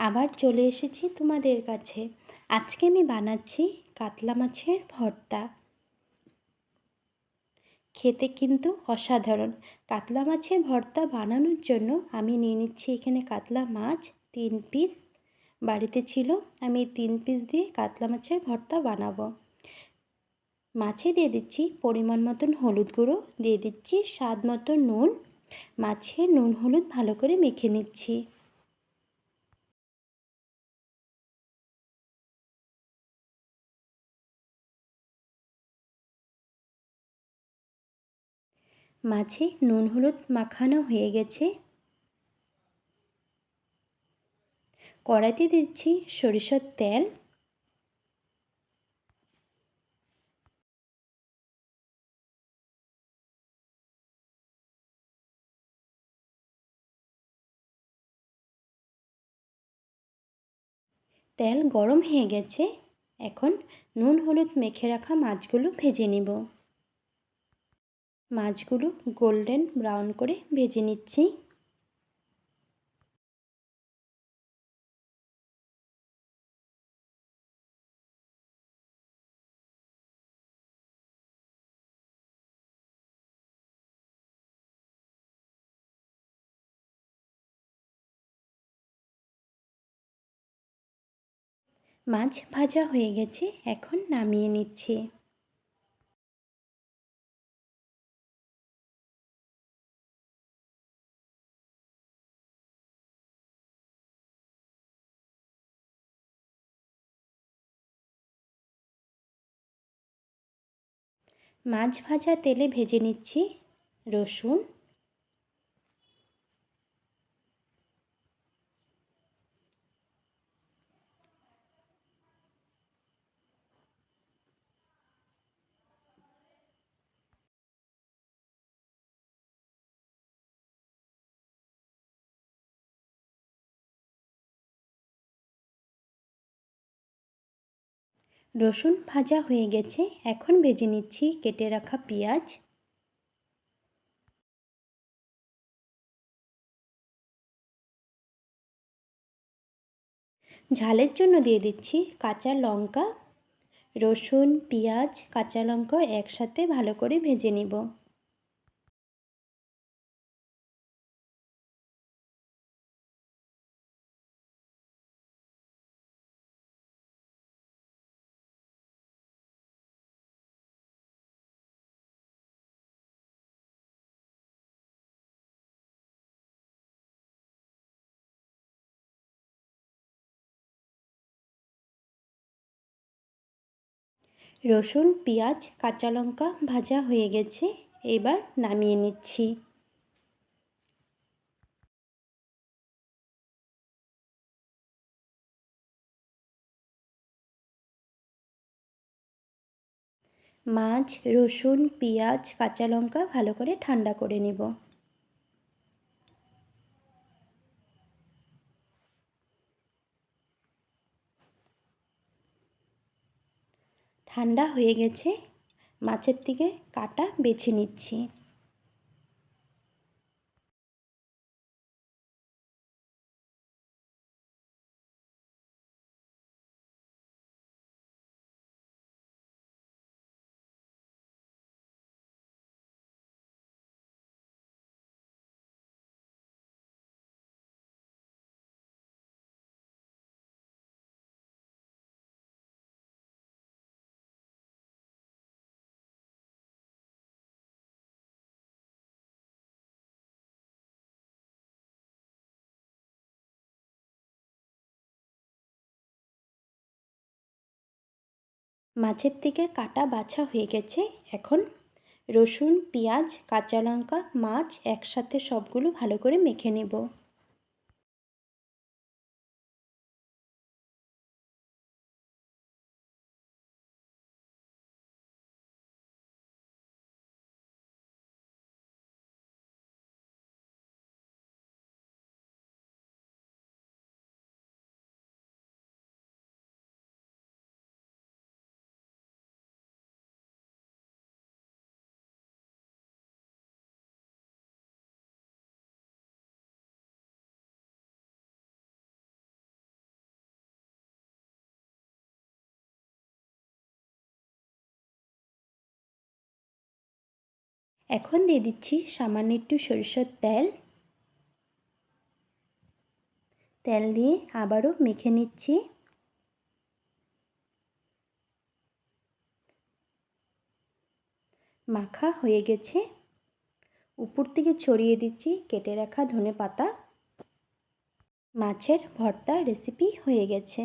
আবার চলে এসেছি তোমাদের কাছে। আজকে আমি বানাচ্ছি কাতলা মাছের ভর্তা। খেতে কিন্তু অসাধারণ। কাতলা মাছের ভর্তা বানানোর জন্য আমি নিয়ে নিচ্ছি এখানে কাতলা মাছ 3 পিস। বাড়িতে ছিল, আমি 3 পিস দিয়ে কাতলা মাছের ভর্তা বানাবো। মাছে দিয়ে দিচ্ছি পরিমাণ মতন হলুদ গুঁড়ো, দিয়ে দিচ্ছি স্বাদ মতো নুন। মাছে নুন হলুদ ভালো করে মেখে নিচ্ছি। মাছে নুন হলুদ মাখানো হয়ে গেছে। কড়াইতে দিচ্ছি সরিষার তেল। তেল গরম হয়ে গেছে। এখন নুন হলুদ মেখে রাখা মাছগুলো ভেজে নিব। মাছগুলো গোল্ডেন ব্রাউন করে ভেজে নিচ্ছি। মাছ ভাজা হয়ে গেছে, এখন নামিয়ে নিচ্ছি। মাছ ভাজা তেলে ভেজে নিচ্ছি রসুন, রসুন ভাজা হয়ে গেছে, এখন ভেজে নিচ্ছি কেটে রাখা পেঁয়াজ। ঝালের জন্য দিয়ে দিচ্ছি কাঁচা লঙ্কা। রসুন, পেঁয়াজ, কাঁচা লঙ্কা একসাথে ভালো করে ভেজে নিব। রসুন, পেঁয়াজ, কাঁচা লঙ্কা ভাজা হয়ে গেছে, এবার নামিয়ে নিচ্ছি। মাছ, রসুন, পেঁয়াজ, কাঁচা লঙ্কা ভালো করে ঠান্ডা করে নেব। ঠান্ডা হয়ে গেছে, মাছের থেকে কাটা বেছে নিচ্ছি। মাছের থেকে কাটা বাছা হয়ে গেছে, এখন রসুন, পেঁয়াজ, কাঁচা লঙ্কা, মাছ একসাথে সবগুলো ভালো করে মেখে নেব। এখন দিয়ে দিচ্ছি সামান্য একটু সরিষার তেল। তেল দিয়ে আবারও মেখে নিচ্ছি। মাখা হয়ে গেছে। উপর থেকে ছড়িয়ে দিচ্ছি কেটে রাখা ধনেপাতা। মাছের ভর্তা রেসিপি হয়ে গেছে।